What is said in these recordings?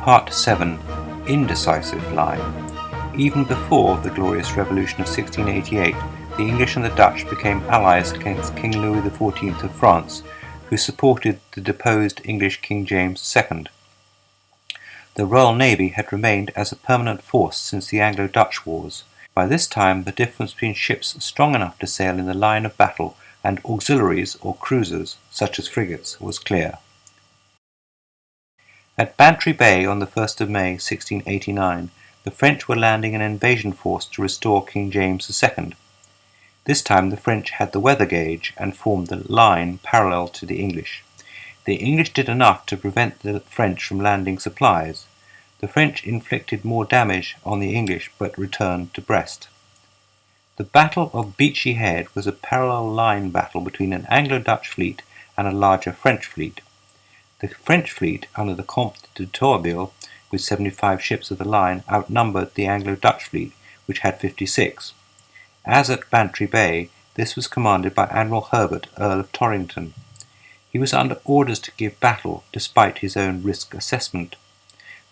Part 7. Indecisive Line. Even before the glorious revolution of 1688, the English and the Dutch became allies against King Louis XIV of France, who supported the deposed English King James II. The Royal Navy had remained as a permanent force since the Anglo-Dutch Wars. By this time, the difference between ships strong enough to sail in the line of battle and auxiliaries or cruisers, such as frigates, was clear. At Bantry Bay on the 1st of May 1689, the French were landing an invasion force to restore King James II. This time the French had the weather gauge and formed the line parallel to the English. The English did enough to prevent the French from landing supplies. The French inflicted more damage on the English but returned to Brest. The Battle of Beachy Head was a parallel line battle between an Anglo-Dutch fleet and a larger French fleet. The French fleet, under the Comte de Tourville, with 75 ships of the line, outnumbered the Anglo-Dutch fleet, which had 56. As at Bantry Bay, this was commanded by Admiral Herbert, Earl of Torrington. He was under orders to give battle, despite his own risk assessment.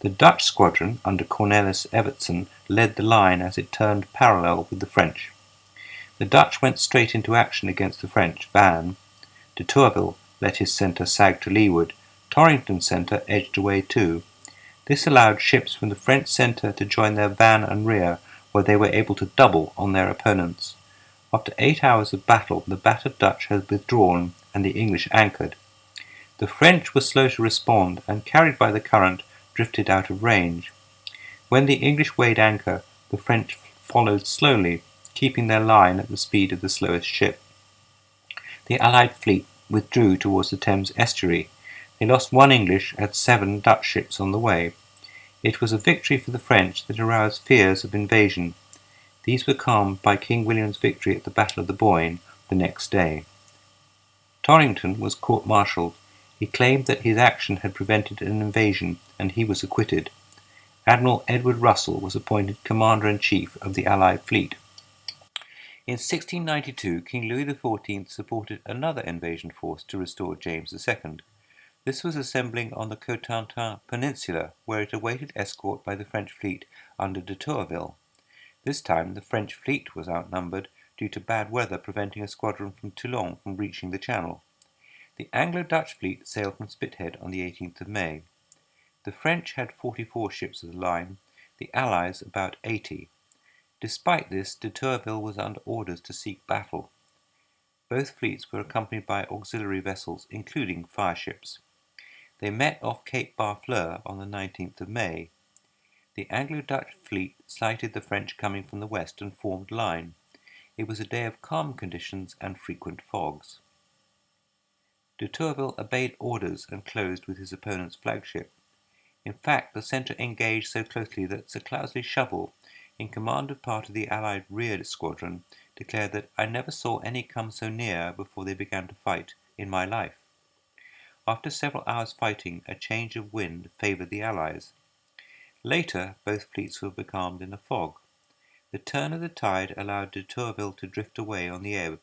The Dutch squadron, under Cornelis Evertsen, led the line as it turned parallel with the French. The Dutch went straight into action against the French van. De Tourville let his centre sag to leeward. Torrington's centre edged away too. This allowed ships from the French centre to join their van and rear, where they were able to double on their opponents. After 8 hours of battle, the battered Dutch had withdrawn and the English anchored. The French were slow to respond and, carried by the current, drifted out of range. When the English weighed anchor, the French followed slowly, keeping their line at the speed of the slowest ship. The Allied fleet withdrew towards the Thames estuary. They lost 1 English and 7 Dutch ships on the way. It was a victory for the French that aroused fears of invasion. These were calmed by King William's victory at the Battle of the Boyne the next day. Torrington was court-martialed. He claimed that his action had prevented an invasion, and he was acquitted. Admiral Edward Russell was appointed Commander-in-Chief of the Allied fleet. In 1692, King Louis XIV supported another invasion force to restore James II. This was assembling on the Cotentin Peninsula, where it awaited escort by the French fleet under de Tourville. This time the French fleet was outnumbered due to bad weather preventing a squadron from Toulon from reaching the Channel. The Anglo-Dutch fleet sailed from Spithead on the 18th of May. The French had 44 ships of the line, the Allies about 80. Despite this, de Tourville was under orders to seek battle. Both fleets were accompanied by auxiliary vessels, including fireships. They met off Cape Barfleur on the 19th of May. The Anglo-Dutch fleet sighted the French coming from the west and formed line. It was a day of calm conditions and frequent fogs. De Tourville obeyed orders and closed with his opponent's flagship. In fact, the centre engaged so closely that Sir Cloudesley Shovel, in command of part of the Allied rear squadron, declared that "I never saw any come so near before they began to fight in my life." After several hours fighting, a change of wind favoured the Allies. Later, both fleets were becalmed in a fog. The turn of the tide allowed de Tourville to drift away on the ebb.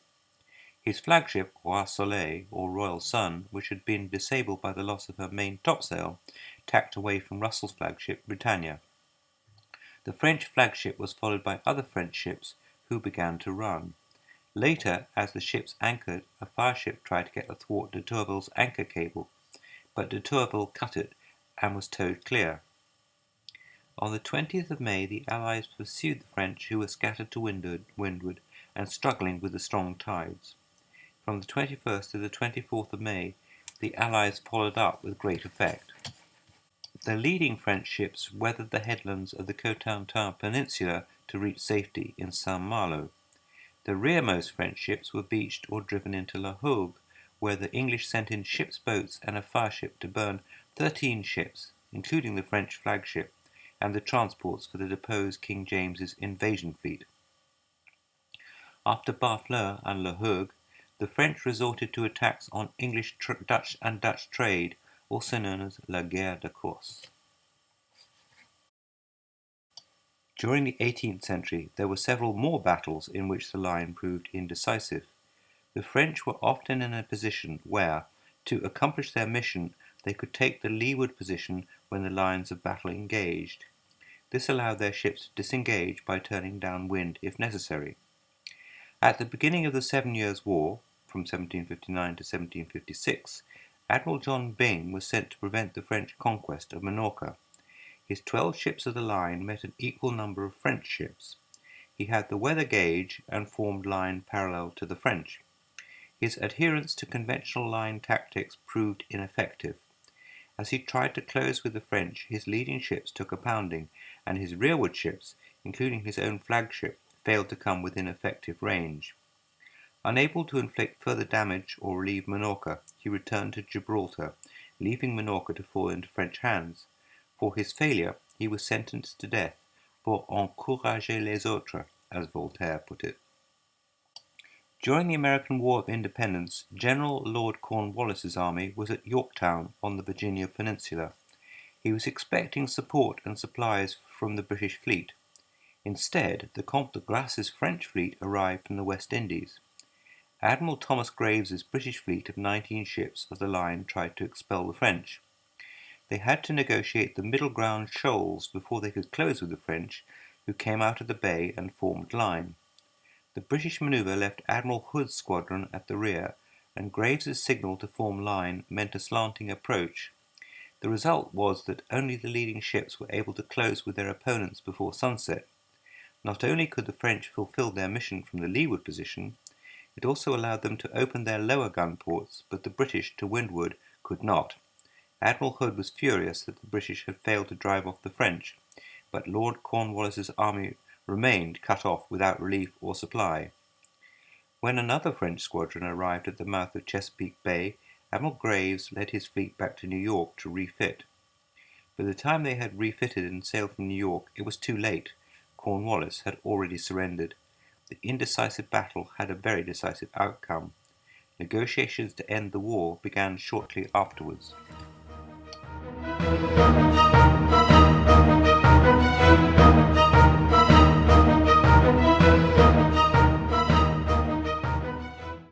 His flagship, Roi Soleil, or Royal Sun, which had been disabled by the loss of her main topsail, tacked away from Russell's flagship, Britannia. The French flagship was followed by other French ships, who began to run. Later, as the ships anchored, a fireship tried to get athwart de Tourville's anchor cable, but de Tourville cut it and was towed clear. On the 20th of May, the Allies pursued the French, who were scattered to windward and struggling with the strong tides. From the 21st to the 24th of May, the Allies followed up with great effect. The leading French ships weathered the headlands of the Cotentin Peninsula to reach safety in Saint-Malo. The rearmost French ships were beached or driven into La Hogue, where the English sent in ship's boats and a fireship to burn 13 ships, including the French flagship, and the transports for the deposed King James's invasion fleet. After Barfleur and La Hogue, the French resorted to attacks on English, Dutch trade, also known as La Guerre de Corse. During the 18th century, there were several more battles in which the line proved indecisive. The French were often in a position where, to accomplish their mission, they could take the leeward position when the lines of battle engaged. This allowed their ships to disengage by turning downwind if necessary. At the beginning of the 7 Years' War, from 1759 to 1756, Admiral John Byng was sent to prevent the French conquest of Minorca. His 12 ships of the line met an equal number of French ships. He had the weather gauge and formed line parallel to the French. His adherence to conventional line tactics proved ineffective. As he tried to close with the French, his leading ships took a pounding, and his rearward ships, including his own flagship, failed to come within effective range. Unable to inflict further damage or relieve Minorca, he returned to Gibraltar, leaving Minorca to fall into French hands. For his failure, he was sentenced to death, pour encourager les autres, as Voltaire put it. During the American War of Independence, General Lord Cornwallis's army was at Yorktown on the Virginia Peninsula. He was expecting support and supplies from the British fleet. Instead, the Comte de Grasse's French fleet arrived from the West Indies. Admiral Thomas Graves's British fleet of 19 ships of the line tried to expel the French. They had to negotiate the middle ground shoals before they could close with the French, who came out of the bay and formed line. The British manoeuvre left Admiral Hood's squadron at the rear, and Graves's signal to form line meant a slanting approach. The result was that only the leading ships were able to close with their opponents before sunset. Not only could the French fulfill their mission from the leeward position, it also allowed them to open their lower gun ports, but the British to windward could not. Admiral Hood was furious that the British had failed to drive off the French, but Lord Cornwallis's army remained cut off without relief or supply. When another French squadron arrived at the mouth of Chesapeake Bay, Admiral Graves led his fleet back to New York to refit. By the time they had refitted and sailed from New York, it was too late. Cornwallis had already surrendered. The indecisive battle had a very decisive outcome. Negotiations to end the war began shortly afterwards.